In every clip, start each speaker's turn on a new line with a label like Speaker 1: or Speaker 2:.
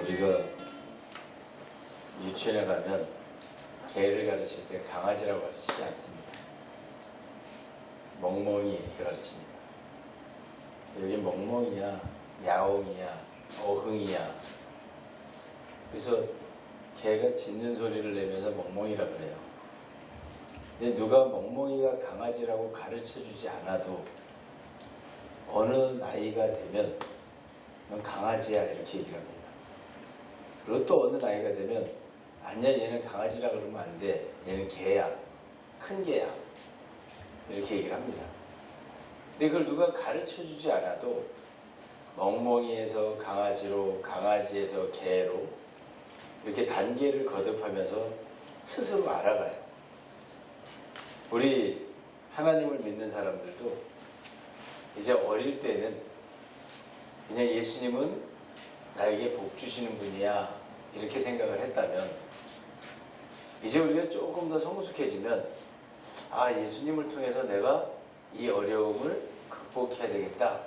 Speaker 1: 우리가 유치원에 가면 개를 가르칠 때 강아지라고 가르치지 않습니다. 멍멍이 이렇게 가르칩니다. 여기 멍멍이야, 야옹이야, 어흥이야. 그래서 개가 짖는 소리를 내면서 멍멍이라 그래요. 근데 누가 멍멍이가 강아지라고 가르쳐주지 않아도 어느 나이가 되면 넌 강아지야 이렇게 얘기를 합니다. 그리고 또 어느 나이가 되면 아니야 얘는 강아지라 그러면 안 돼. 얘는 개야. 큰 개야. 이렇게 얘기를 합니다. 근데 그걸 누가 가르쳐주지 않아도 멍멍이에서 강아지로, 강아지에서 개로 이렇게 단계를 거듭하면서 스스로 알아가요. 우리 하나님을 믿는 사람들도 이제 어릴 때는 그냥 예수님은 나에게 복 주시는 분이야 이렇게 생각을 했다면 이제 우리가 조금 더 성숙해지면 아 예수님을 통해서 내가 이 어려움을 극복해야 되겠다.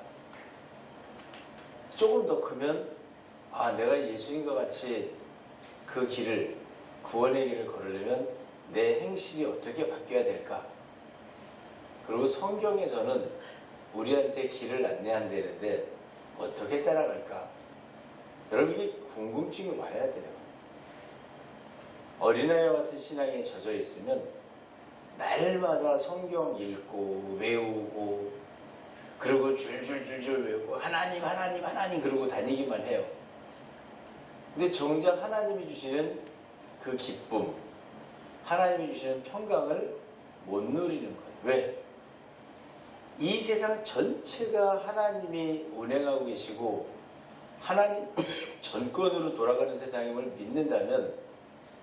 Speaker 1: 조금 더 크면 아 내가 예수님과 같이 그 길을 구원의 길을 걸으려면 내 행실이 어떻게 바뀌어야 될까. 그리고 성경에서는 우리한테 길을 안내한다는데 어떻게 따라갈까. 여러분 이게 궁금증이 와야 돼요. 어린아이와 같은 신앙에 젖어 있으면 날마다 성경 읽고 외우고 그리고 줄줄줄줄 외우고 하나님 하나님 하나님 그러고 다니기만 해요. 근데 정작 하나님이 주시는 그 기쁨, 하나님이 주시는 평강을 못 누리는 거예요. 왜? 이 세상 전체가 하나님이 운행하고 계시고 하나님 전권으로 돌아가는 세상임을 믿는다면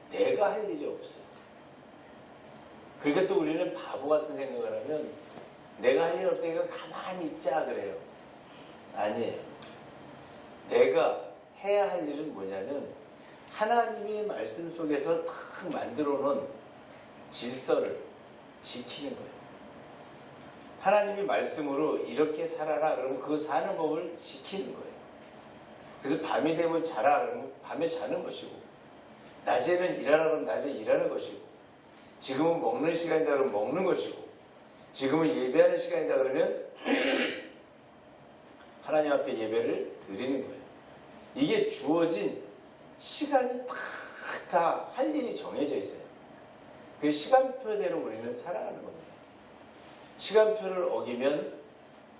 Speaker 1: 내가 할 일이 없어요. 그러니까 또 우리는 바보 같은 생각을 하면 내가 할 일 없으니까 가만히 있자 그래요. 아니에요. 내가 해야 할 일은 뭐냐면 하나님의 말씀 속에서 딱 만들어 놓은 질서를 지키는 거예요. 하나님이 말씀으로 이렇게 살아라 그러면 그 사는 법을 지키는 거예요. 그래서 밤이 되면 자라 그러면 밤에 자는 것이고 낮에는 일하라 그러면 낮에 일하는 것이고 지금은 먹는 시간이다 그러면 먹는 것이고 지금은 예배하는 시간이다 그러면 하나님 앞에 예배를 드리는 거예요. 이게 주어진 시간이 다 할 일이 정해져 있어요. 그 시간표대로 우리는 살아가는 겁니다. 시간표를 어기면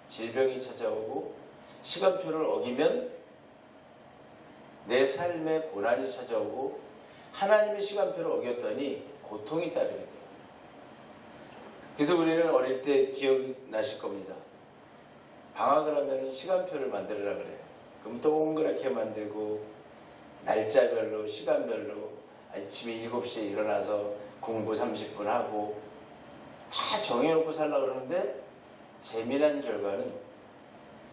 Speaker 1: 질병이 찾아오고 시간표를 어기면 내 삶에 고난이 찾아오고 하나님의 시간표를 어겼더니 고통이 따르는 거예요. 그래서 우리는 어릴 때 기억나실 겁니다. 방학을 하면 시간표를 만들으라 그래요. 그럼 동그랗게 만들고 날짜별로 시간별로 아침에 7시에 일어나서 공부 30분 하고 다 정해놓고 살려고 그러는데 재미난 결과는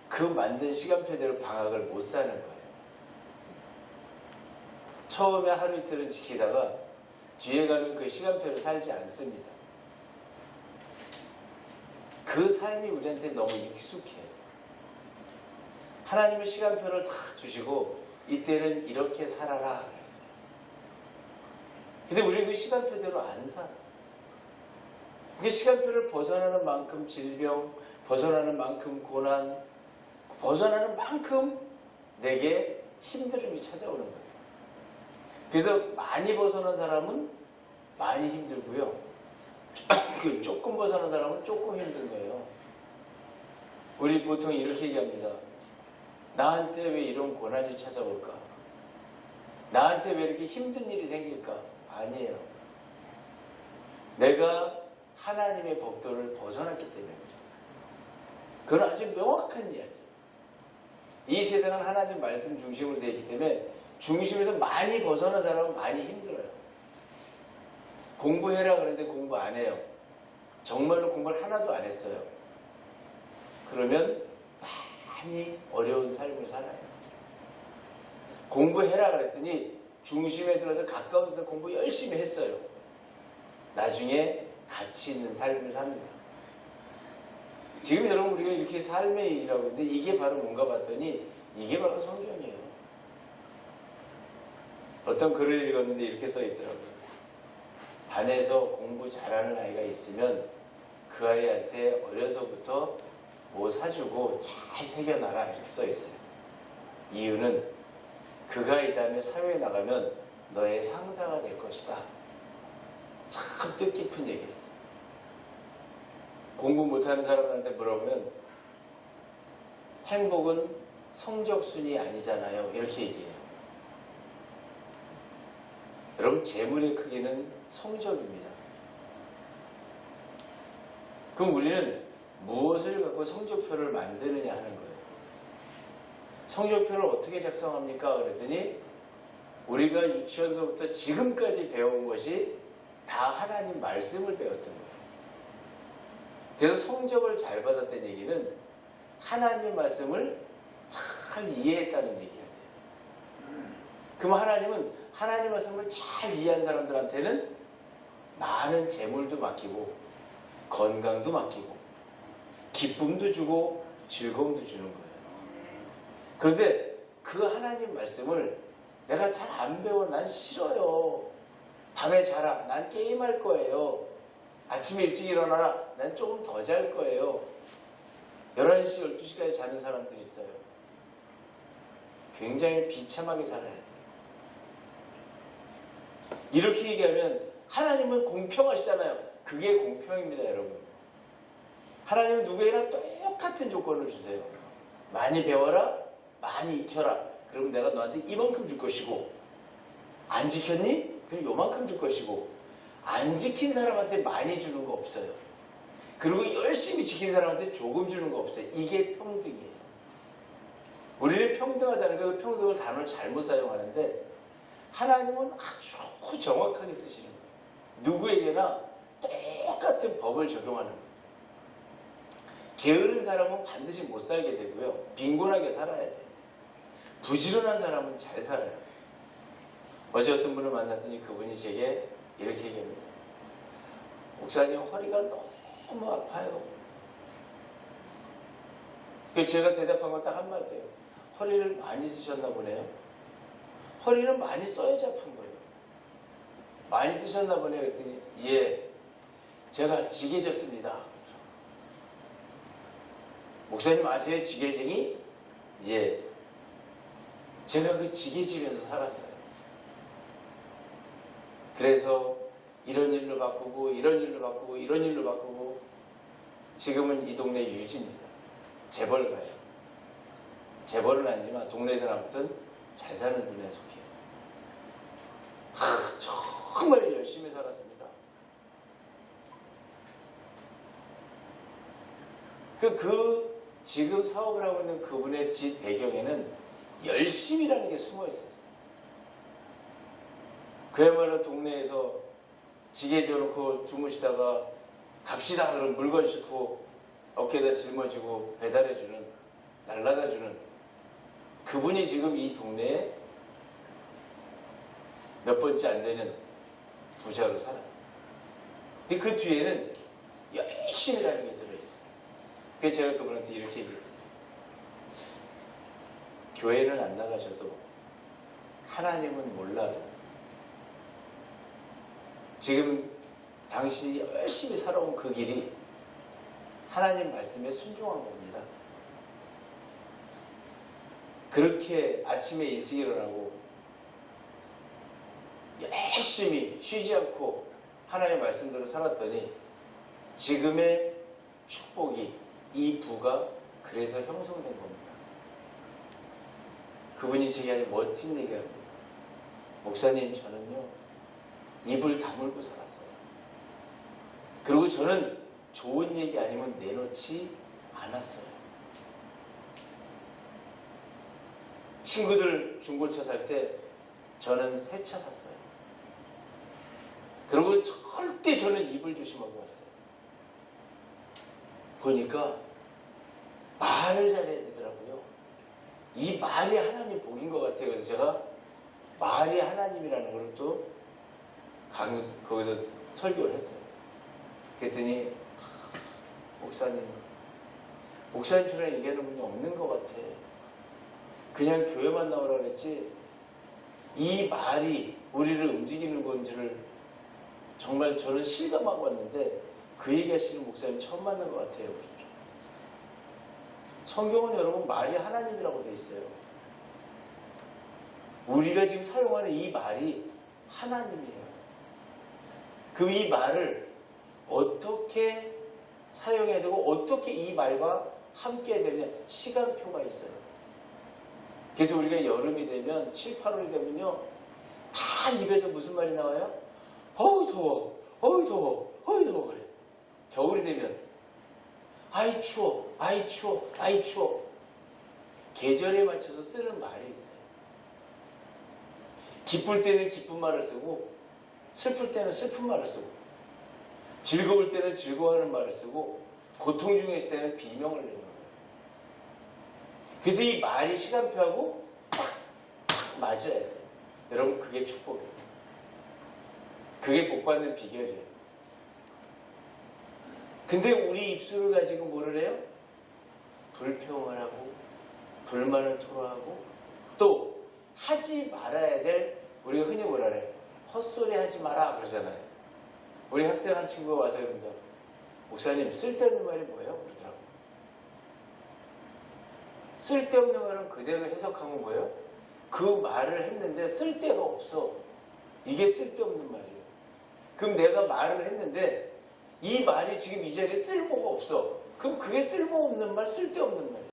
Speaker 1: 그 만든 시간표대로 방학을 못 사는 거예요. 처음에 하루 이틀은 지키다가 뒤에 가면 그 시간표를 살지 않습니다. 그 삶이 우리한테 너무 익숙해요. 하나님의 시간표를 다 주시고 이때는 이렇게 살아라 그랬어요. 근데 우리는 그 시간표대로 안 살아. 그 시간표를 벗어나는 만큼 질병, 벗어나는 만큼 고난, 벗어나는 만큼 내게 힘듦이 찾아오는 거예요. 그래서 많이 벗어난 사람은 많이 힘들고요. 조금 벗어난 사람은 조금 힘든 거예요. 우리 보통 이렇게 얘기합니다. 나한테 왜 이런 고난이 찾아올까? 나한테 왜 이렇게 힘든 일이 생길까? 아니에요. 내가 하나님의 법도를 벗어났기 때문에 그래요. 그건 아주 명확한 이야기예요. 이 세상은 하나님 말씀 중심으로 되어 있기 때문에 중심에서 많이 벗어난 사람은 많이 힘들어요. 공부해라 그러는데 공부 안 해요. 정말로 공부를 하나도 안 했어요. 그러면 많이 어려운 삶을 살아요. 공부해라 그랬더니 중심에 들어서 가까운 데서 공부 열심히 했어요. 나중에 가치 있는 삶을 삽니다. 지금 여러분 우리가 이렇게 삶의 일이라고 하는데 이게 바로 뭔가 봤더니 이게 바로 성경이에요. 어떤 글을 읽었는데 이렇게 써 있더라고요. 반에서 공부 잘하는 아이가 있으면 그 아이한테 어려서부터 뭐 사주고 잘 새겨놔라 이렇게 써 있어요. 이유는 그가 이 다음에 사회에 나가면 너의 상사가 될 것이다. 참 뜻깊은 얘기였어요. 공부 못하는 사람한테 물어보면 행복은 성적순이 아니잖아요. 이렇게 얘기해요. 여러분 재물의 크기는 성적입니다. 그럼 우리는 무엇을 갖고 성적표를 만드느냐 하는 거예요. 성적표를 어떻게 작성합니까? 그랬더니 우리가 유치원서부터 지금까지 배운 것이 다 하나님 말씀을 배웠던 거예요. 그래서 성적을 잘 받았다는 얘기는 하나님 말씀을 잘 이해했다는 얘기예요. 그럼 하나님은 하나님 말씀을 잘 이해한 사람들한테는 많은 재물도 맡기고 건강도 맡기고 기쁨도 주고 즐거움도 주는 거예요. 그런데 그 하나님 말씀을 내가 잘 안 배워. 난 싫어요. 밤에 자라. 난 게임할 거예요. 아침에 일찍 일어나라. 난 조금 더 잘 거예요. 11시, 12시까지 자는 사람들이 있어요. 굉장히 비참하게 살아야 돼요. 이렇게 얘기하면 하나님은 공평하시잖아요. 그게 공평입니다, 여러분. 하나님은 누구에게나 똑같은 조건을 주세요. 많이 배워라, 많이 익혀라. 그럼 내가 너한테 이만큼 줄 것이고, 안 지켰니? 그럼 요만큼 줄 것이고, 안 지킨 사람한테 많이 주는 거 없어요. 그리고 열심히 지킨 사람한테 조금 주는 거 없어요. 이게 평등이에요. 우리는 평등하다는 그 평등을 단어를 잘못 사용하는데 하나님은 아주 정확하게 쓰시는 거예요. 누구에게나 똑같은 법을 적용하는 거예요. 게으른 사람은 반드시 못 살게 되고요. 빈곤하게 살아야 돼요. 부지런한 사람은 잘 살아요. 어제 어떤 분을 만났더니 그분이 제게 이렇게 얘기합니다. 목사님 허리가 너무 아파요. 그래서 제가 대답한 건 딱 한마디예요. 허리를 많이 쓰셨나 보네요. 허리는 많이 써야지 아픈 거예요. 많이 쓰셨나 보네요. 그랬더니 예, 제가 지게졌습니다. 목사님 아세요? 지게쟁이? 예, 제가 그 지게지면서 살았어요. 그래서 이런 일로 바꾸고 이런 일로 바꾸고 이런 일로 바꾸고 지금은 이 동네 유지입니다. 재벌가예요. 재벌은 아니지만 동네에서는 아무튼 잘 사는 분에 속해요. 정말 열심히 살았습니다. 지금 사업을 하고 있는 그분의 뒷 배경에는 열심이라는 게 숨어 있었어요. 그야말로 동네에서 지게 지어놓고 주무시다가 갑시다 그러면 물건 싣고 어깨에다 짊어지고 배달해주는, 날라다주는 그분이 지금 이 동네에 몇 번째 안 되는 부자로 살아요. 근데 그 뒤에는 열심이라는 게 들어있어요. 그래서 제가 그분한테 이렇게 얘기했어요. 교회는 안 나가셔도 하나님은 몰라도 지금 당신이 열심히 살아온 그 길이 하나님 말씀에 순종한 겁니다. 그렇게 아침에 일찍 일어나고 열심히 쉬지 않고 하나님의 말씀대로 살았더니 지금의 축복이, 이 부가 그래서 형성된 겁니다. 그분이 제게 아주 멋진 얘기를 합니다. 목사님, 저는요 입을 다물고 살았어요. 그리고 저는 좋은 얘기 아니면 내놓지 않았어요. 친구들 중고차 살 때 저는 새 차 샀어요. 그리고 절대 저는 입을 조심하고 왔어요. 보니까 말을 잘해야 되더라고요. 이 말이 하나님 복인 것 같아요. 그래서 제가 말이 하나님이라는 걸 또 거기서 설교를 했어요. 그랬더니 목사님처럼 얘기하는 분이 없는 것 같아. 그냥 교회만 나오라 그랬지 이 말이 우리를 움직이는 건지를 정말 저는 실감하고 왔는데 그 얘기하시는 목사님 처음 만난 것 같아요. 우리들. 성경은 여러분 말이 하나님이라고 돼 있어요. 우리가 지금 사용하는 이 말이 하나님이에요. 그럼 이 말을 어떻게 사용해야 되고 어떻게 이 말과 함께 해야 되느냐 시간표가 있어요. 그래서 우리가 여름이 되면 7, 8월이 되면요 다 입에서 무슨 말이 나와요? 어우 더워, 어우 더워, 어우 더워 그래. 겨울이 되면 아이 추워, 아이 추워, 아이 추워. 계절에 맞춰서 쓰는 말이 있어요. 기쁠 때는 기쁜 말을 쓰고 슬플 때는 슬픈 말을 쓰고 즐거울 때는 즐거워하는 말을 쓰고 고통 중에 있을 때는 비명을 내는 거예요. 그래서 이 말이 시간표하고 딱 맞아야 돼요. 여러분 그게 축복이에요. 그게 복받는 비결이에요. 근데 우리 입술을 가지고 뭐를 해요? 불평을 하고 불만을 토로하고 또 하지 말아야 될 우리가 흔히 뭐라 그래요? 헛소리 하지 마라 그러잖아요. 우리 학생 한 친구가 와서 그런다. 목사님 쓸데없는 말이 뭐예요? 그러더라고요. 쓸데없는 말은 그대로 해석하면 뭐예요? 그 말을 했는데 쓸데가 없어. 이게 쓸데없는 말이에요. 그럼 내가 말을 했는데 이 말이 지금 이 자리에 쓸모가 없어. 그럼 그게 쓸모없는 말, 쓸데없는 말이에요.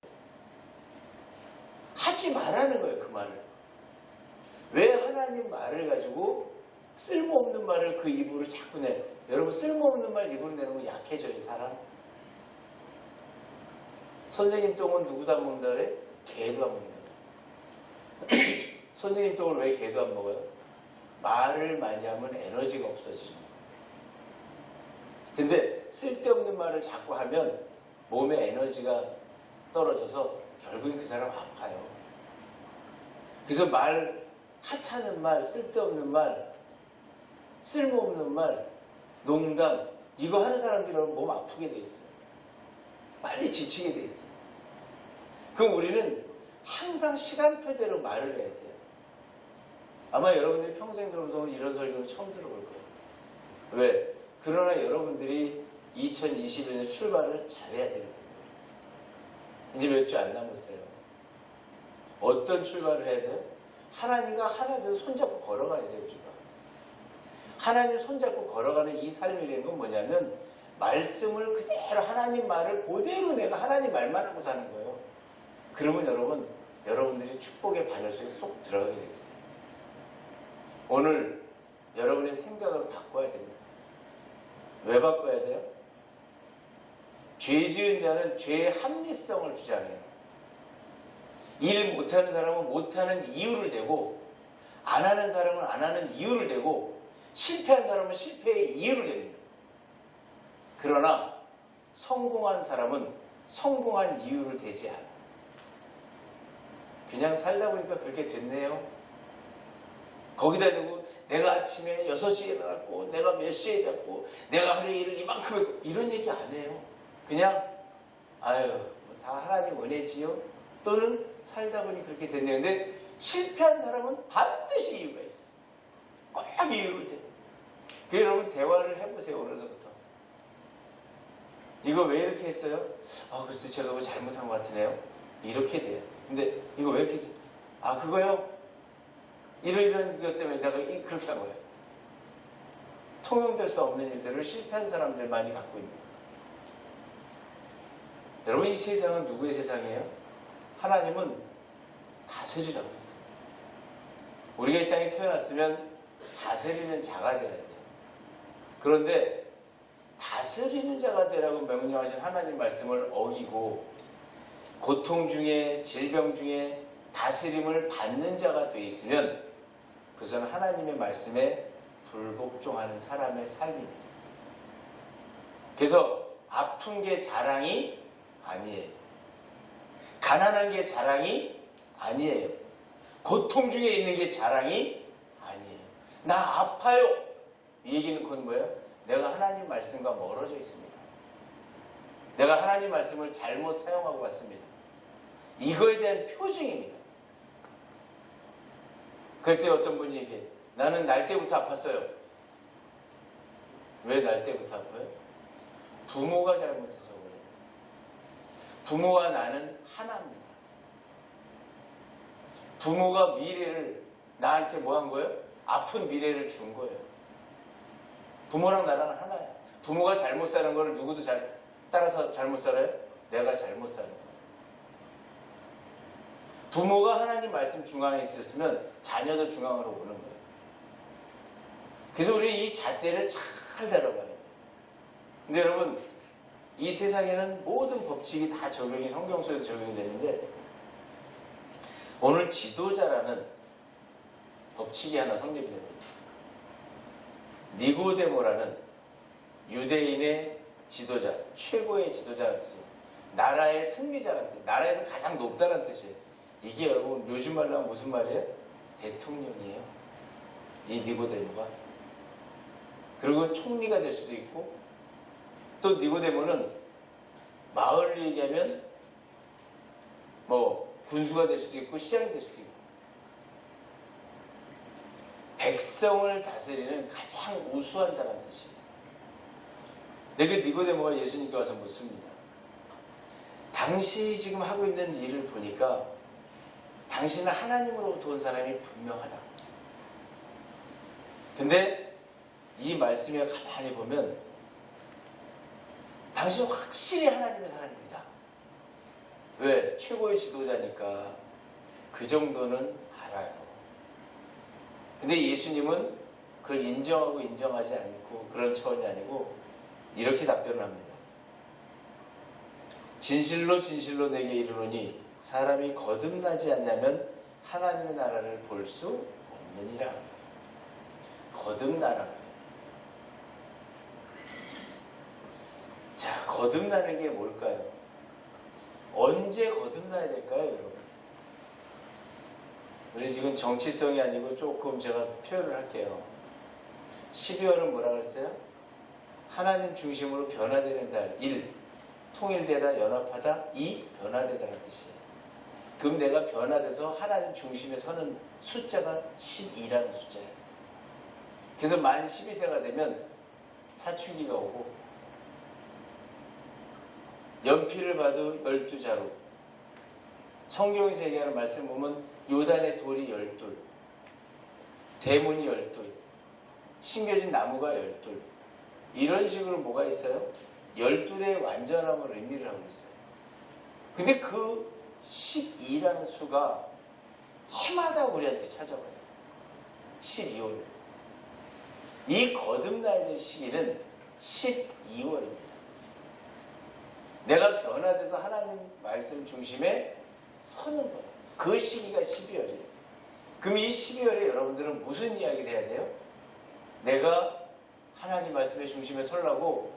Speaker 1: 하지 말라는 거예요. 그 말을. 왜 하나님 말을 가지고 쓸모없는 말을 그 입으로 자꾸 내? 여러분 쓸모없는 말 입으로 내는 건 약해져요. 사람. 선생님 똥은 누구도 안 먹는다 그래? 개도 안 먹는다 그래. 선생님 똥을 왜 개도 안 먹어요? 말을 많이 하면 에너지가 없어지는 거예요. 근데 쓸데없는 말을 자꾸 하면 몸에 에너지가 떨어져서 결국엔 그 사람 아파요. 그래서 말, 하찮은 말, 쓸데없는 말, 쓸모없는 말, 농담 이거 하는 사람들은 몸 아프게 돼 있어요. 빨리 지치게 돼 있어요. 그럼 우리는 항상 시간표대로 말을 해야 돼요. 아마 여러분들이 평생 들어보면 이런 설교는 처음 들어볼 거예요. 왜? 그러나 여러분들이 2021년 출발을 잘해야 되는 거예요. 이제 몇 주 안 남았어요. 어떤 출발을 해야 돼요? 하나님과 하나 돼서 손잡고 걸어가야 돼요. 우리가. 하나님 손잡고 걸어가는 이 삶이라는 건 뭐냐면 말씀을 그대로 하나님 말을 그대로 내가 하나님 말만 하고 사는 거예요. 그러면 여러분들이 축복의 반열 속에 쏙 들어가게 되겠어요. 오늘 여러분의 생각을 바꿔야 됩니다. 왜 바꿔야 돼요? 죄 지은 자는 죄의 합리성을 주장해요. 일 못하는 사람은 못하는 이유를 대고 안 하는 사람은 안 하는 이유를 대고 실패한 사람은 실패의 이유를 댑니다. 그러나 성공한 사람은 성공한 이유를 대지 않아요. 그냥 살다 보니까 그렇게 됐네요. 거기다 대고 내가 아침에 6시에 일어났고 내가 몇 시에 잤고 내가 하루에 일을 이만큼 했고 이런 얘기 안 해요. 그냥 다 하나님 은혜지요. 또는 살다 보니 그렇게 됐네요. 근데 실패한 사람은 반드시 이유가 있어요. 꼭 이유를 대. 그래서 여러분 대화를 해보세요. 오늘서부터. 이거 왜 이렇게 했어요? 글쎄 제가 뭐 잘못한 것 같으네요. 이렇게 돼요. 근데 이거 왜 이렇게 그거요? 이런 것 때문에 내가 그렇게 한 거예요. 통용될 수 없는 일들을 실패한 사람들만이 갖고 있는 거예요. 여러분 이 세상은 누구의 세상이에요? 하나님은 다스리라고 했어요. 우리가 이 땅에 태어났으면 다스리는 자가 되어야 돼요. 그런데 다스리는 자가 되라고 명령하신 하나님 말씀을 어기고 고통 중에 질병 중에 다스림을 받는 자가 되어 있으면 그것은 하나님의 말씀에 불복종하는 사람의 삶입니다. 그래서 아픈 게 자랑이 아니에요. 가난한 게 자랑이 아니에요. 고통 중에 있는 게 자랑이 아니에요. 나 아파요. 이 얘기는 그건 뭐예요? 내가 하나님 말씀과 멀어져 있습니다. 내가 하나님 말씀을 잘못 사용하고 왔습니다. 이거에 대한 표징입니다. 그럴 때 어떤 분이 얘기해. 나는 날 때부터 아팠어요. 왜 날 때부터 아파요? 부모가 잘못해서 그래요. 부모와 나는 하나입니다. 부모가 미래를 나한테 뭐 한 거예요? 아픈 미래를 준 거예요. 부모랑 나랑 하나야. 부모가 잘못 사는 거를 누구도 따라서 잘못 살아요? 내가 잘못 사는 거예요. 부모가 하나님 말씀 중앙에 있었으면 자녀도 중앙으로 오는 거예요. 그래서 우리 이 잣대를 잘 다뤄봐야 돼요. 근데 여러분, 이 세상에는 모든 법칙이 다 성경 속에서 적용이 되는데, 오늘 지도자라는 법칙이 하나 성립이 됩니다. 니고데모라는 유대인의 지도자, 최고의 지도자라는 뜻이에요. 나라의 승리자라는 뜻이에요. 나라에서 가장 높다는 뜻이에요. 이게 여러분 요즘 말로 하면 무슨 말이에요? 대통령이에요. 이 니고데모가. 그리고 총리가 될 수도 있고, 또 니고데모는 마을로 얘기하면 뭐 군수가 될 수도 있고 시장이 될 수도 있고, 백성을 다스리는 가장 우수한 자라는 뜻입니다. 근데 그 니고데모가 예수님께 와서 묻습니다. 당신이 지금 하고 있는 일을 보니까 당신은 하나님으로부터 온 사람이 분명하다. 근데 이 말씀에 가만히 보면 당신은 확실히 하나님의 사람입니다. 왜? 최고의 지도자니까 그 정도는 알아요. 근데 예수님은 그걸 인정하고 인정하지 않고 그런 차원이 아니고 이렇게 답변을 합니다. 진실로 진실로 내게 이르노니 사람이 거듭나지 않냐면 하나님의 나라를 볼 수 없느니라. 거듭나라. 자, 거듭나는 게 뭘까요? 언제 거듭나야 될까요, 여러분? 우리 지금 정치성이 아니고 조금 제가 표현을 할게요. 12월은 뭐라 그랬어요? 하나님 중심으로 변화되는 달. 1. 통일되다, 연합하다. 2. 변화되다는 뜻이에요. 그럼 내가 변화돼서 하나님 중심에 서는 숫자가 12라는 숫자예요. 그래서 만 12세가 되면 사춘기가 오고, 연필을 봐도 12자루, 성경에서 얘기하는 말씀 보면 요단의 돌이 12, 대문이 12, 심겨진 나무가 12, 이런 식으로 뭐가 있어요? 12의 완전함을 의미를 하고 있어요. 근데 그 12라는 수가 해마다 우리한테 찾아와요. 12월. 이 거듭나야 될 시기는 12월입니다. 내가 변화돼서 하나님 말씀 중심에 서는 거예요. 그 시기가 12월이에요. 그럼 이 12월에 여러분들은 무슨 이야기를 해야 돼요? 내가 하나님 말씀의 중심에 서려고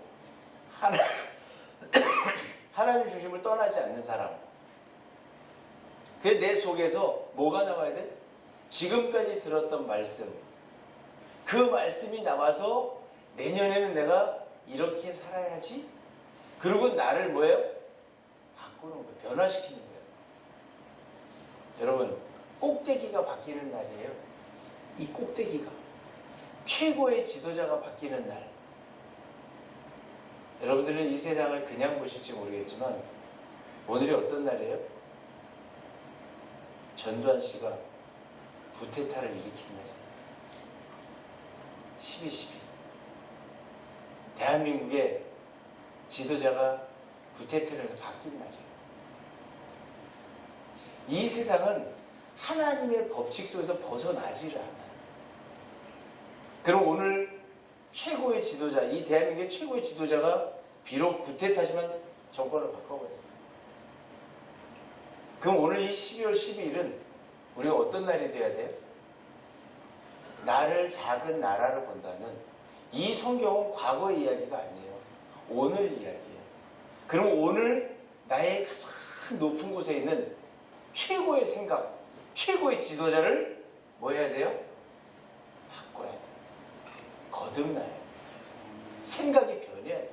Speaker 1: 하나님 중심을 떠나지 않는 사람. 그 내 속에서 뭐가 나와야 돼? 지금까지 들었던 말씀. 그 말씀이 나와서 내년에는 내가 이렇게 살아야지. 그리고 나를 뭐예요? 바꾸는 거예요. 변화시키는 거예요. 여러분, 꼭대기가 바뀌는 날이에요. 이 꼭대기가. 최고의 지도자가 바뀌는 날. 여러분들은 이 세상을 그냥 보실지 모르겠지만 오늘이 어떤 날이에요? 전두환 씨가 구테타를 일으킨 날이에요. 12.12. 대한민국의 지도자가 구테타를 해서 바뀐 날이에요. 이 세상은 하나님의 법칙 속에서 벗어나지를 않아요. 그럼 오늘 최고의 지도자, 이 대한민국의 최고의 지도자가 비록 구테타지만 정권을 바꿔버렸어요. 그럼 오늘 이 12월 12일은 우리가 어떤 날이 돼야 돼요? 나를 작은 나라로 본다면 이 성경은 과거의 이야기가 아니에요. 오늘 이야기예요. 그럼 오늘 나의 가장 높은 곳에 있는 최고의 생각, 최고의 지도자를 뭐 해야 돼요? 바꿔야 돼요. 거듭나야 돼요. 생각이 변해야 돼요.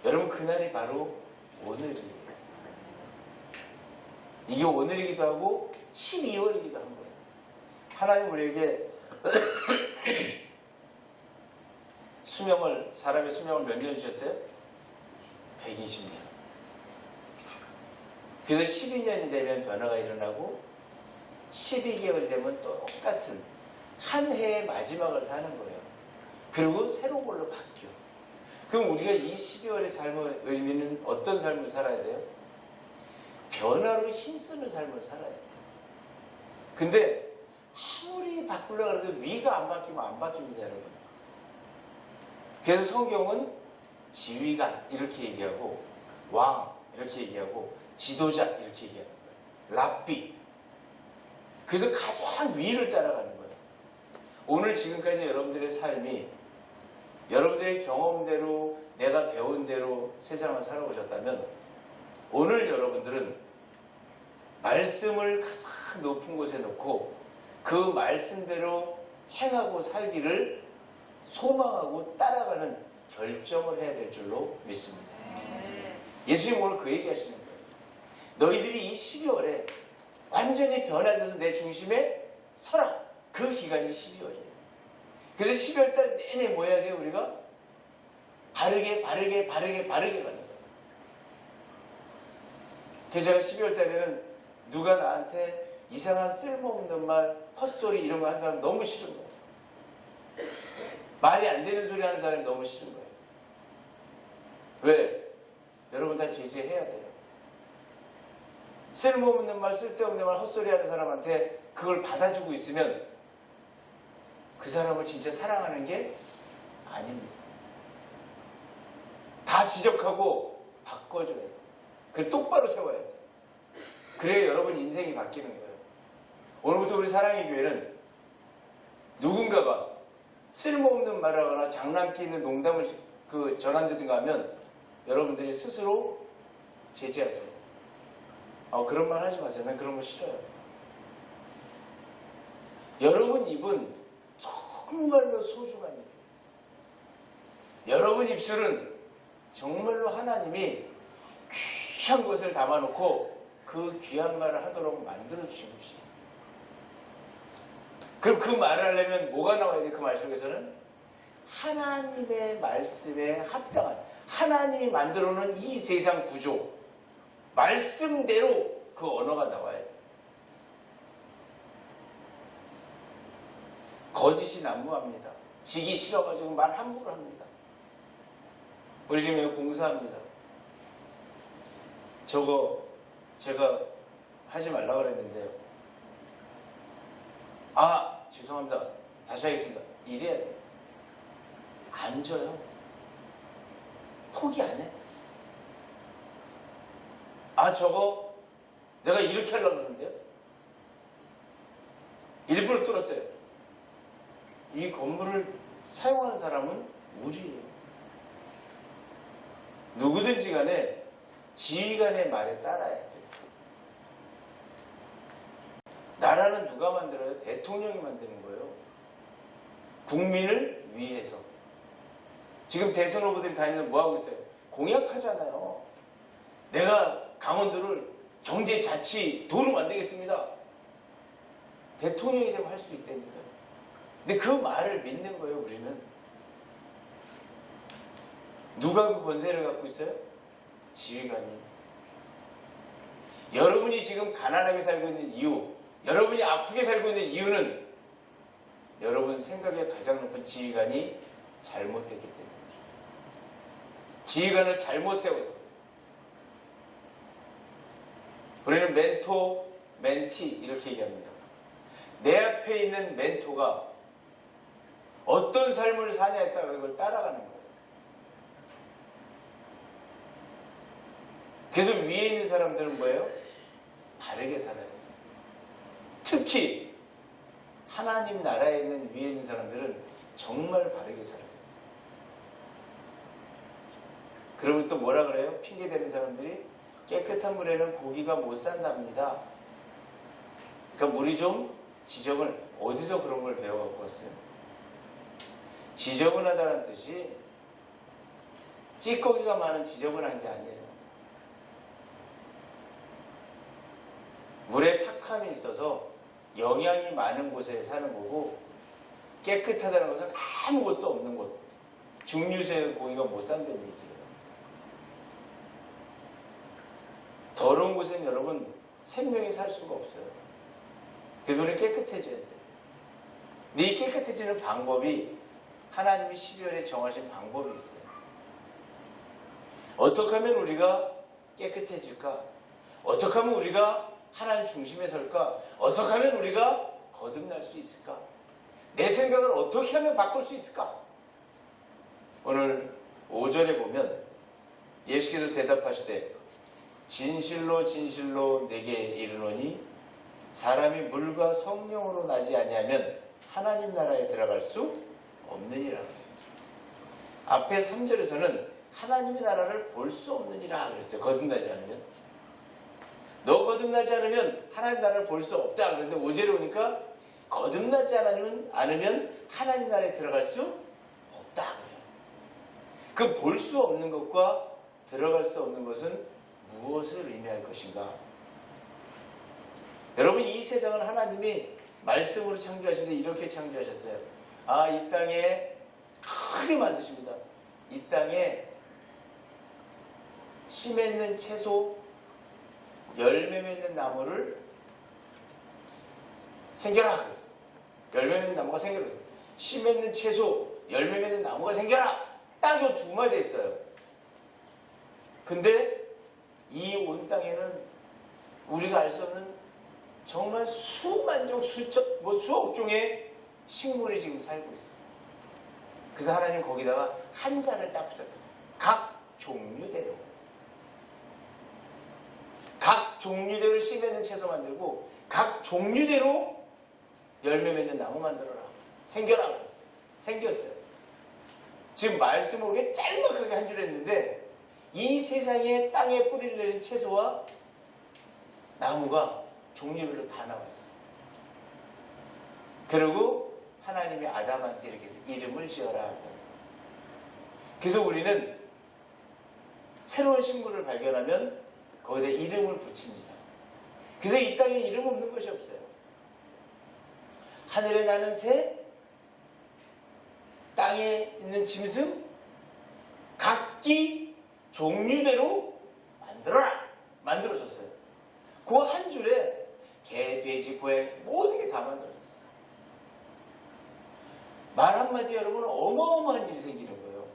Speaker 1: 여러분, 그날이 바로 오늘이에요. 이게 오늘이기도 하고 12월이기도 한 거예요. 하나님 우리에게 사람의 수명을 몇 년 주셨어요? 120년. 그래서 12년이 되면 변화가 일어나고 12개월이 되면 똑같은 한 해의 마지막을 사는 거예요. 그리고 새로운 걸로 바뀌어. 그럼 우리가 이 12월의 삶의 의미는 어떤 삶을 살아야 돼요? 변화로 힘쓰는 삶을 살아야 돼요. 근데 아무리 바꾸려고 해도 위가 안 바뀌면 안 바뀝니다, 여러분. 그래서 성경은 지휘관 이렇게 얘기하고 왕 이렇게 얘기하고 지도자 이렇게 얘기하는 거예요. 랍비. 그래서 가장 위를 따라가는 거예요. 오늘 지금까지 여러분들의 삶이 여러분들의 경험대로 내가 배운 대로 세상을 살아오셨다면 오늘 여러분들은 말씀을 가장 높은 곳에 놓고 그 말씀대로 행하고 살기를 소망하고 따라가는 결정을 해야 될 줄로 믿습니다. 예수님 오늘 그 얘기 하시는 거예요. 너희들이 이 12월에 완전히 변화돼서 내 중심에 서라. 그 기간이 12월이에요. 그래서 12월 달 내내 뭐 해야 돼요? 우리가 바르게 가는 거예요. 그래서 제가 12월 달에는 누가 나한테 이상한 쓸모없는 말, 헛소리 이런 거 하는 사람 너무 싫은 거예요. 말이 안 되는 소리 하는 사람이 너무 싫은 거예요. 왜? 여러분 다 제재해야 돼요. 쓸모없는 말, 쓸데없는 말, 헛소리 하는 사람한테 그걸 받아주고 있으면 그 사람을 진짜 사랑하는 게 아닙니다. 다 지적하고 바꿔줘야 돼요. 그걸 똑바로 세워야 돼요. 그래야 여러분 인생이 바뀌는 거예요. 오늘부터 우리 사랑의 교회는 누군가가 쓸모없는 말을 하거나 장난기 있는 농담을 전한다든가 하면 여러분들이 스스로 제재하세요. 그런 말 하지 마세요. 난 그런 거 싫어요. 여러분 입은 정말로 소중한 입이에요. 여러분 입술은 정말로 하나님이 귀한 것을 담아놓고 그 귀한 말을 하도록 만들어주신 것이에요. 그럼 그 말을 하려면 뭐가 나와야 돼? 그 말 속에서는 하나님의 말씀에 합당한 하나님이 만들어놓은 이 세상 구조 말씀대로 그 언어가 나와야 돼. 거짓이 난무합니다. 지기 싫어가지고 말 함부로 합니다. 우리 지금 여기 공사합니다. 저거 제가 하지 말라고 그랬는데요. 죄송합니다. 다시 하겠습니다. 이래야 돼요. 안 져요. 포기 안 해. 저거 내가 이렇게 하려고 그러는데요. 일부러 뚫었어요. 이 건물을 사용하는 사람은 우리예요. 누구든지 간에 지휘관의 말에 따라야 돼요. 나라는 누가 만들어요? 대통령이 만드는 거예요. 국민을 위해서. 지금 대선 후보들이 다니면 뭐하고 있어요? 공약하잖아요. 내가 강원도를 경제자치 도로 만들겠습니다. 대통령이 되면 할 수 있다니까요. 근데 그 말을 믿는 거예요, 우리는. 누가 그 권세를 갖고 있어요? 지휘관이. 여러분이 지금 가난하게 살고 있는 이유, 여러분이 아프게 살고 있는 이유는 여러분 생각에 가장 높은 지휘관이 잘못됐기 때문입니다. 지휘관을 잘못 세워서. 우리는 멘토, 멘티 이렇게 얘기합니다. 내 앞에 있는 멘토가 어떤 삶을 사냐에 따라 그걸 따라가는 거예요. 그래서 위에 있는 사람들은 뭐예요? 바르게 살아야 돼요. 특히 하나님 나라에 있는 위에 있는 사람들은 정말 바르게 살아야 돼요. 그러면 또 뭐라 그래요? 핑계대는 사람들이 깨끗한 물에는 고기가 못 산답니다. 그러니까 우리 좀 어디서 그런 걸 배워갖고 왔어요? 지저분하다는 뜻이 찌꺼기가 많은 지저분한 게 아니에요. 물에 탁함이 있어서 영양이 많은 곳에 사는 거고, 깨끗하다는 것은 아무것도 없는 곳, 중류소의 고기가 못 산다는 얘기예요. 더러운 곳에는 여러분 생명이 살 수가 없어요. 그래서 우리는 깨끗해져야 돼요. 근데 이 깨끗해지는 방법이 하나님이 12월에 정하신 방법이 있어요. 어떻게 하면 우리가 깨끗해질까? 어떻게 하면 우리가 하나님 중심에 설까? 어떻게 하면 우리가 거듭날 수 있을까? 내 생각을 어떻게 하면 바꿀 수 있을까? 오늘 5절에 보면 예수께서 대답하시되 진실로 진실로 내게 이르노니 사람이 물과 성령으로 나지 아니하면 하나님 나라에 들어갈 수 없느니라. 앞에 3절에서는 하나님의 나라를 볼 수 없느니라 그랬어요. 거듭나지 않으면. 너 거듭나지 않으면 하나님 나라를 볼 수 없다 그랬는데 5절에 오니까 거듭나지 않으면 하나님 나라에 들어갈 수 없다 그래요. 그 볼 수 없는 것과 들어갈 수 없는 것은 무엇을 의미할 것인가? 여러분, 이 세상은 하나님이 말씀으로 창조하시는데 이렇게 창조하셨어요. 이 땅에 크게 만드십니다. 이 땅에 씨 맺는 채소, 열매 맺는 나무를 생겨라 그랬어요. 열매 맺는 나무가 생겨라 그랬어요. 씨 맺는 채소, 열매 맺는 나무가 생겨라. 딱 요 두 마디 있어요. 근데 이 온 땅에는 우리가 알 수 없는 정말 수만 종, 수억 종의 식물이 지금 살고 있어요. 그래서 하나님 거기다가 한 잔을 딱 붙여요. 각 종류대로. 각 종류대로 씨 맺는 채소 만들고 각 종류대로 열매 맺는 나무 만들어라. 생겨라 그랬어요. 생겼어요. 지금 말씀을 우리가 짤막하게 한 줄 했는데 이 세상에 땅에 뿌리를 내린 채소와 나무가 종류별로 다 나와 있어요. 그리고 하나님이 아담한테 이렇게 해서 이름을 지어라. 그래서 우리는 새로운 식물을 발견하면 거기다 이름을 붙입니다. 그래서 이 땅에 이름 없는 것이 없어요. 하늘에 나는 새, 땅에 있는 짐승, 각기 종류대로 만들어졌어요. 그 한 줄에 개, 돼지, 고양 모든 게 다 만들어졌어요. 말 한마디 여러분 어마어마한 일이 생기는 거예요.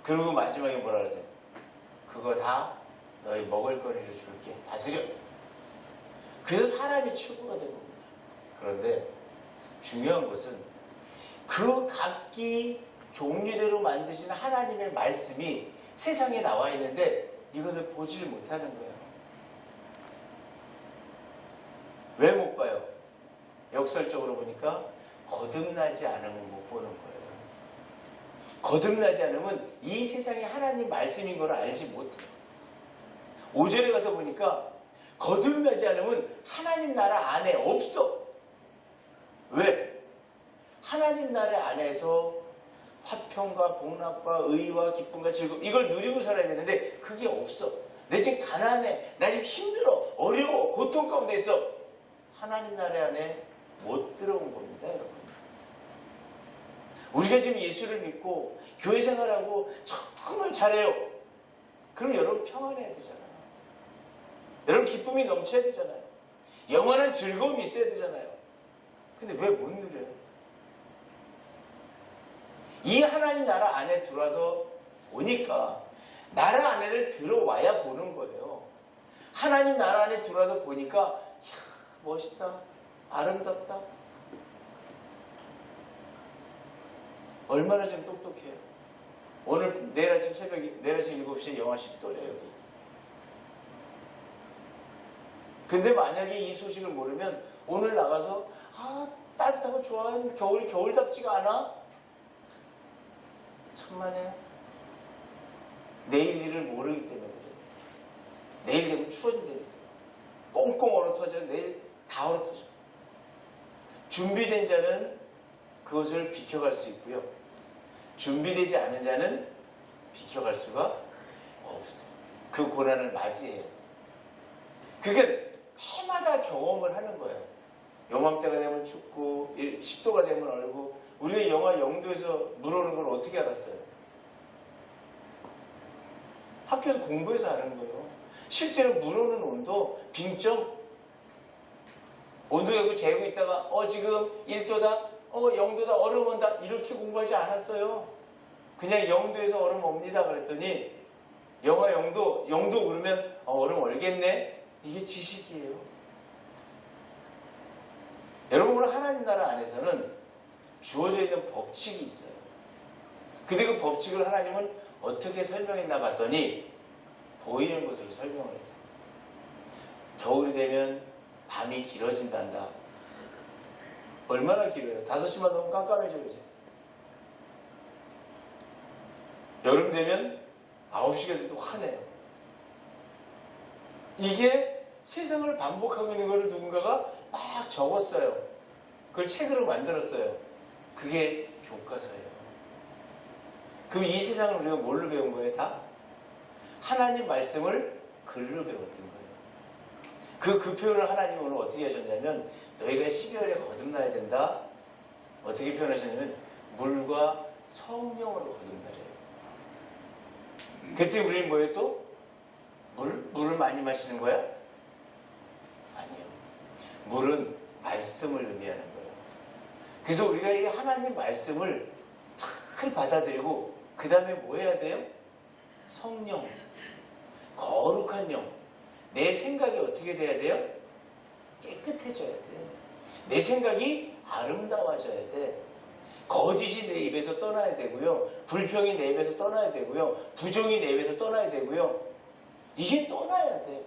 Speaker 1: 그리고 마지막에 뭐라 그러세요? 그거 다 너희 먹을 거리를 줄게. 다스려. 그래서 사람이 최고가 된 겁니다. 그런데 중요한 것은 그 각기 종류대로 만드신 하나님의 말씀이 세상에 나와 있는데 이것을 보지를 못하는 거예요. 왜 못 봐요? 역설적으로 보니까 거듭나지 않으면 못 보는 거예요. 거듭나지 않으면 이 세상에 하나님 말씀인 걸 알지 못해요. 5절에 가서 보니까 거듭나지 않으면 하나님 나라 안에 없어. 왜? 하나님 나라 안에서 화평과 복락과 의와 기쁨과 즐거움 이걸 누리고 살아야 되는데 그게 없어. 내 지금 가난해. 나 지금 힘들어. 어려워. 고통 가운데 있어. 하나님 나라 안에 못 들어온 겁니다, 여러분. 우리가 지금 예수를 믿고 교회 생활하고 정말 잘해요. 그럼 여러분 평안해야 되잖아요. 여러분 기쁨이 넘쳐야 되잖아요. 영원한 즐거움이 있어야 되잖아요. 근데 왜 못 누려요? 이 하나님 나라 안에 들어와서 오니까 나라 안에를 들어와야 보는 거예요. 하나님 나라 안에 들어와서 보니까 이야, 멋있다. 아름답다. 얼마나 지금 똑똑해요. 내일 아침 7시에 영하 10도래요, 여기. 근데 만약에 이 소식을 모르면 오늘 나가서 따뜻하고 좋아하는 겨울답지가 않아? 천만에요. 내일 일을 모르기 때문에 그래요. 내일 되면 추워진다니까. 꽁꽁 얼어 터져. 내일 다 얼어터져. 준비된 자는 그것을 비켜갈 수 있고요. 준비되지 않은 자는 비켜갈 수가 없어. 그 고난을 맞이해요. 그게 해마다 경험을 하는 거예요. 요맘때가 되면 춥고 10도가 되면 얼고. 우리가 영하 0도에서 물 오는 걸 어떻게 알았어요? 학교에서 공부해서 아는 거예요. 실제로 물 오는 온도, 빙점, 온도 재고 있다가 지금 1도다, 0도다, 얼음 온다 이렇게 공부하지 않았어요. 그냥 0도에서 얼음 옵니다 그랬더니 영하 0도 그러면 얼음 얼겠네? 이게 지식이에요. 여러분, 오늘 하나님 나라 안에서는 주어져 있는 법칙이 있어요. 근데 그 법칙을 하나님은 어떻게 설명했나 봤더니 보이는 것으로 설명을 했어요. 겨울이 되면 밤이 길어진단다. 얼마나 길어요? 5시만 넘으면 깜깜해져요. 이제. 여름 되면 9시가 돼도 환해요. 이게 세상을 반복하고 있는 것을 누군가가 막 적었어요. 그걸 책으로 만들었어요. 그게 교과서예요. 그럼 이 세상을 우리가 뭘로 배운 거예요? 다? 하나님 말씀을 글로 배웠던 거예요. 그 표현을 하나님이 오늘 어떻게 하셨냐면 너희가 12월에 거듭나야 된다. 어떻게 표현하셨냐면 물과 성령으로 거듭나래요. 그때 우리는 뭐예요 또? 물을 많이 마시는 거야? 아니요. 물은 말씀을 의미하는 거예요. 그래서 우리가 이 하나님 말씀을 잘 받아들이고 그 다음에 뭐 해야 돼요? 성령, 거룩한 영. 내 생각이 어떻게 돼야 돼요? 깨끗해져야 돼. 내 생각이 아름다워져야 돼. 거짓이 내 입에서 떠나야 되고요. 불평이 내 입에서 떠나야 되고요. 부정이 내 입에서 떠나야 되고요. 이게 떠나야 돼.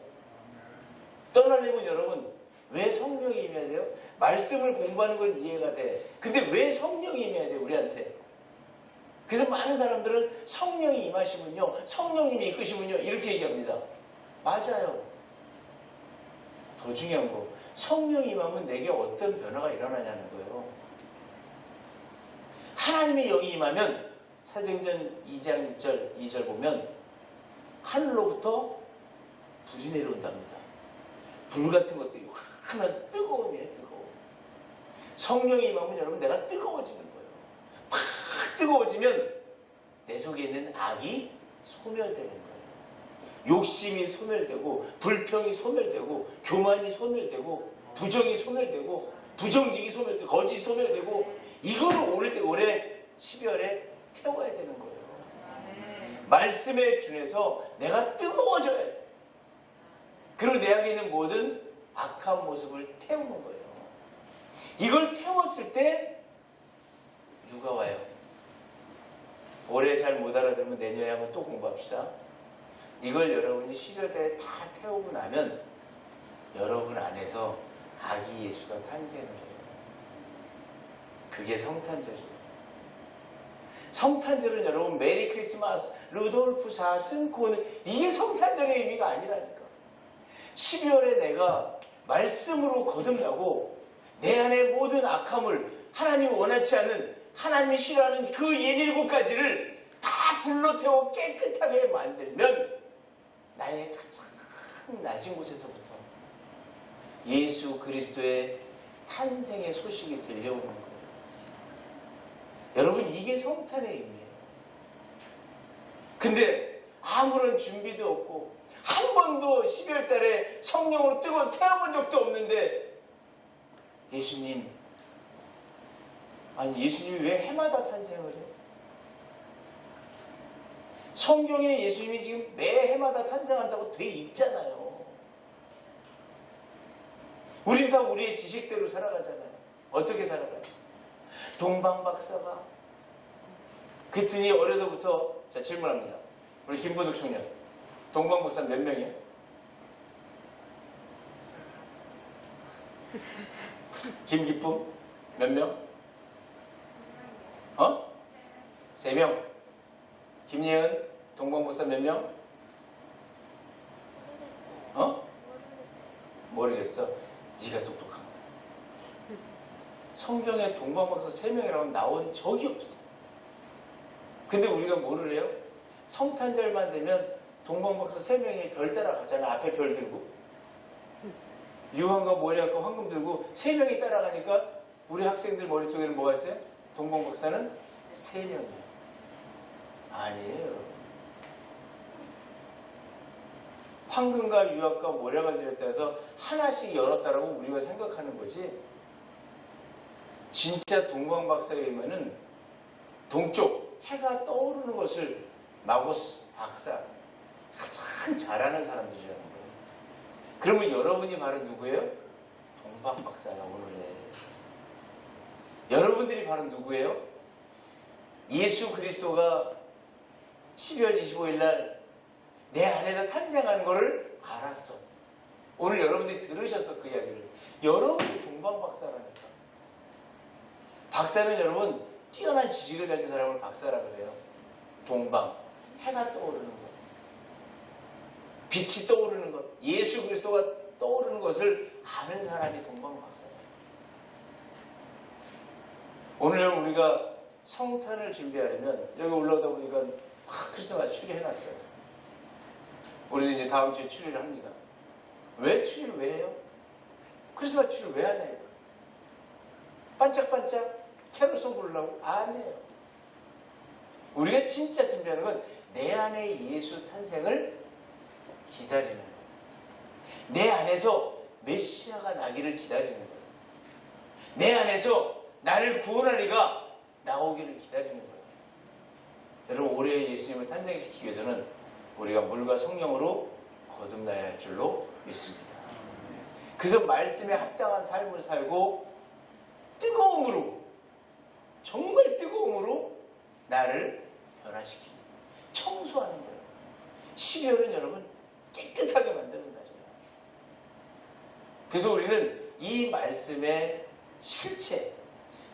Speaker 1: 떠나려면 여러분 왜 성령이 임해야 돼요? 말씀을 공부하는 건 이해가 돼. 근데 왜 성령이 임해야 돼 우리한테? 그래서 많은 사람들은 성령이 임하시면요, 성령님이 이끄시면요 이렇게 얘기합니다. 맞아요. 더 중요한 거, 성령이 임하면 내게 어떤 변화가 일어나냐는 거예요. 하나님의 영이 임하면 사도행전 2장 2절 보면 하늘로부터 불이 내려온답니다. 불 같은 것들이 하나 뜨거움이에요. 뜨거움. 성령이 임하면 여러분 내가 뜨거워지는 거예요. 팍 뜨거워지면 내 속에 있는 악이 소멸되는 거예요. 욕심이 소멸되고 불평이 소멸되고 교만이 소멸되고 부정이 소멸되고 부정직이 소멸되고 거짓이 소멸되고 이거를 올해 12월에 태워야 되는 거예요. 말씀에 준해서 내가 뜨거워져야 돼. 그리고 내 안에 있는 모든 악한 모습을 태우는 거예요. 이걸 태웠을 때 누가 와요? 올해 잘 못 알아들으면 내년에 한번 또 공부합시다. 이걸 여러분이 12월달에 다 태우고 나면 여러분 안에서 아기 예수가 탄생을 해요. 그게 성탄절이에요. 성탄절은 여러분 메리 크리스마스, 루돌프 사슴코는 이게 성탄절의 의미가 아니라니까. 12월에 내가 말씀으로 거듭나고 내 안의 모든 악함을 하나님이 원하지 않는, 하나님이 싫어하는 그 17가지를 다 불러 태워 깨끗하게 만들면 나의 가장 낮은 곳에서부터 예수 그리스도의 탄생의 소식이 들려오는 거예요. 여러분 이게 성탄의 의미예요. 근데 아무런 준비도 없고 한 번도 12월 달에 성령으로 뜨거운 태워본 적도 없는데 예수님이 왜 해마다 탄생을 해요? 성경에 예수님이 지금 매 해마다 탄생한다고 돼 있잖아요. 우린 다 우리의 지식대로 살아가잖아요. 어떻게 살아가요? 동방박사가 그랬더니 어려서부터 자 질문합니다. 우리 김보석 청년 동방박사 몇 명이에요? 김기쁨 몇 명? 3명. 김예은 동방박사 몇 명? 모르겠어. 네가 똑똑한 거야. 성경에 동방박사 3명이라고 나온 적이 없어. 근데 우리가 뭐를 해요? 성탄절만 되면 동방박사 3명이 별 따라가잖아. 앞에 별 들고. 유황과 모래학과 황금 들고 3명이 따라가니까 우리 학생들 머릿속에는 뭐가 있어요? 동방박사는 3명이에요. 아니에요, 여러분. 황금과 유황과 모래가 들었다 해서 하나씩 열었다라고 우리가 생각하는 거지. 진짜 동방박사에 의하면은 동쪽 해가 떠오르는 것을 마고스 박사 가장 잘하는 사람들이라는 거예요. 그러면 여러분이 바로 누구예요? 동방박사야, 오늘의. 여러분들이 바로 누구예요? 예수 그리스도가 12월 25일 날 내 안에서 탄생하는 것을 알았어. 오늘 여러분들이 들으셔서 그 이야기를. 여러분이 동방박사라니까. 박사는 여러분 뛰어난 지식을 가진 사람을 박사라고 해요. 동방, 해가 떠오르는 것, 빛이 떠오르는 것, 예수 그리스도가 떠오르는 것을 아는 사람이 동방박사예요. 오늘 우리가 성탄을 준비하려면 여기 올라오다 보니까 크리스마스 추리 해놨어요. 우리도 이제 다음 주에 추리를 합니다. 왜 추리를 왜 해요? 크리스마스 추리를 왜 하냐 이거. 반짝반짝 캐롤송 부르려고? 아니에요. 우리가 진짜 준비하는 건 내 안에 예수 탄생을 기다리는 거예요. 내 안에서 메시아가 나기를 기다리는 거예요. 내 안에서 나를 구원할 이가 나오기를 기다리는 거예요. 여러분, 올해 예수님을 탄생시키기 위해서는 우리가 물과 성령으로 거듭나야 할 줄로 믿습니다. 그래서 말씀에 합당한 삶을 살고 뜨거움으로, 정말 뜨거움으로 나를 변화시키는, 청소하는 거예요. 12월은 여러분 깨끗하게 만드는 날이에요. 그래서 우리는 이 말씀의 실체,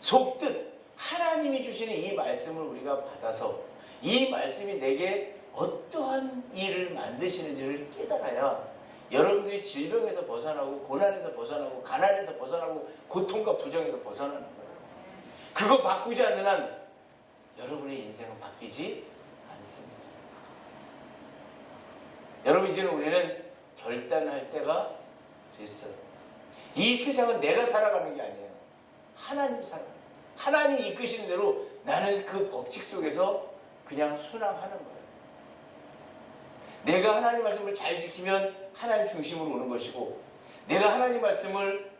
Speaker 1: 속뜻, 하나님이 주시는 이 말씀을 우리가 받아서 이 말씀이 내게 어떠한 일을 만드시는지를 깨달아야 여러분들이 질병에서 벗어나고 고난에서 벗어나고 가난에서 벗어나고 고통과 부정에서 벗어나는 거예요. 그거 바꾸지 않는 한 여러분의 인생은 바뀌지 않습니다. 여러분, 이제는 우리는 결단할 때가 됐어요. 이 세상은 내가 살아가는 게 아니에요. 하나님이 살아가는 거예요. 하나님이 이끄시는 대로 나는 그 법칙 속에서 그냥 순항하는 거예요. 내가 하나님 말씀을 잘 지키면 하나님 중심으로 오는 것이고, 내가 하나님 말씀을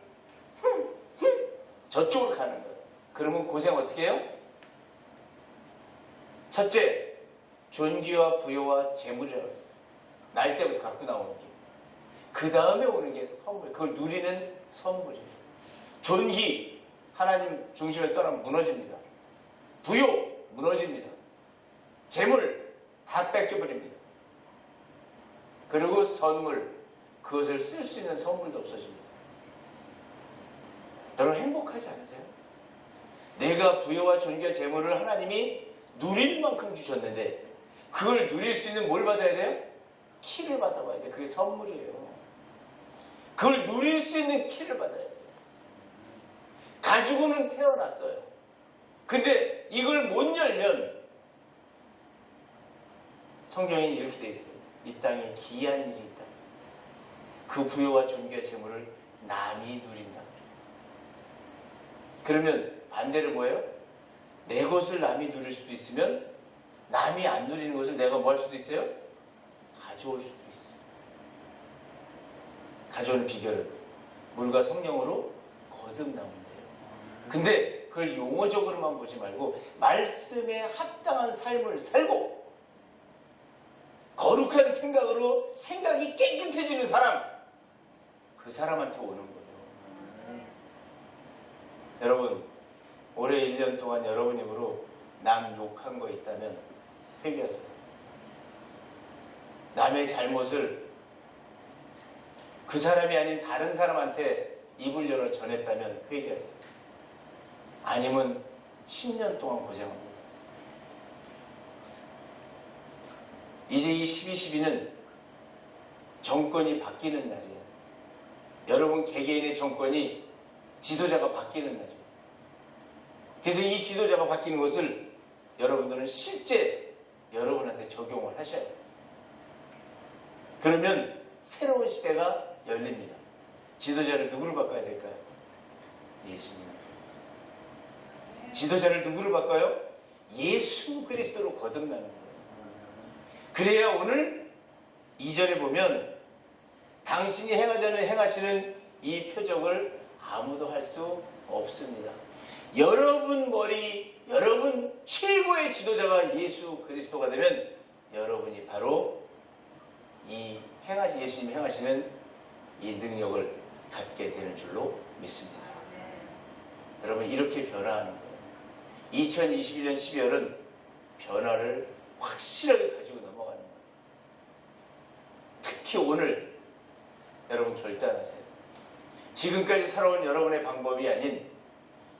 Speaker 1: 저쪽으로 가는 거예요. 그러면 고생 어떻게 해요? 첫째, 존귀와 부여와 재물이라고 했어요. 날 때부터 갖고 나오는 게. 그 다음에 오는 게 선물, 그걸 누리는 선물이에요. 존귀, 하나님 중심에 떠나면 무너집니다. 부여, 무너집니다. 재물, 다 뺏겨버립니다. 그리고 선물, 그것을 쓸 수 있는 선물도 없어집니다. 여러분, 행복하지 않으세요? 내가 부여와 존귀와 재물을 하나님이 누릴 만큼 주셨는데 그걸 누릴 수 있는 뭘 받아야 돼요? 키를 받아봐야 돼요. 그게 선물이에요. 그걸 누릴 수 있는 키를 받아야 돼요. 가지고는 태어났어요. 근데 이걸 못 열면 성경에는 이렇게 돼 있어요. 이 땅에 기이한 일이 있다. 그 부여와 존귀와 재물을 남이 누린다. 그러면 반대로 뭐예요? 내 것을 남이 누릴 수도 있으면 남이 안 누리는 것을 내가 뭐 할 수도 있어요? 가져올 수도 있어요. 가져오는 비결은 물과 성령으로 거듭나면 돼요. 근데 그걸 용어적으로만 보지 말고 말씀에 합당한 삶을 살고 거룩한 생각으로 생각이 깨끗해지는 사람, 그 사람한테 오는 거예요. 여러분, 올해 1년 동안 여러분 입으로 남 욕한 거 있다면 회개하세요. 남의 잘못을 그 사람이 아닌 다른 사람한테 입을 열어 전했다면 회개하세요. 아니면 10년 동안 고생합니다. 이제 이 12.12는 정권이 바뀌는 날이에요. 여러분 개개인의 정권이 지도자가 바뀌는 날이에요. 그래서 이 지도자가 바뀌는 것을 여러분들은 실제 여러분한테 적용을 하셔야 돼요. 그러면 새로운 시대가 열립니다. 지도자를 누구로 바꿔야 될까요? 예수님. 지도자를 누구로 바꿔요? 예수 그리스도로 거듭나는 거예요. 그래야 오늘 2절에 보면 당신이 행하시는 이 표적을 아무도 할 수 없습니다. 여러분 머리, 여러분 최고의 지도자가 예수 그리스도가 되면 여러분이 바로 예수님이 행하시는 이 능력을 갖게 되는 줄로 믿습니다. 여러분 이렇게 변화하는 거예요. 2021년 12월은 변화를 확실하게 가지고 넘어가는 거예요. 특히 오늘 여러분 결단하세요. 지금까지 살아온 여러분의 방법이 아닌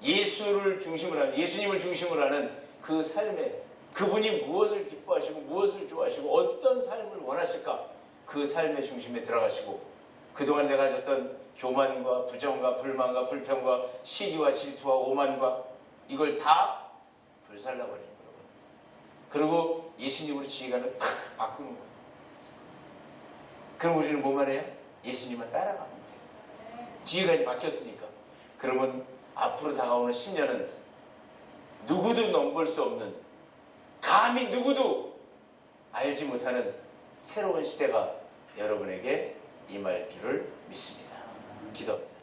Speaker 1: 예수님을 중심으로 하는 그 삶에 그분이 무엇을 기뻐하시고 무엇을 좋아하시고 어떤 삶을 원하실까 그 삶의 중심에 들어가시고 그동안 내가 가졌던 교만과 부정과 불만과 불평과 시기와 질투와 오만과 이걸 다 불살라버리는 거예요. 그리고 예수님으로 지휘관을 탁 바꾸는 거예요. 그럼 우리는 뭐만 해요? 예수님만 따라가면 돼요. 지휘관이 바뀌었으니까. 그러면 앞으로 다가오는 10년은 누구도 넘볼 수 없는, 감히 누구도 알지 못하는 새로운 시대가 여러분에게 임할 줄을 믿습니다. 기도.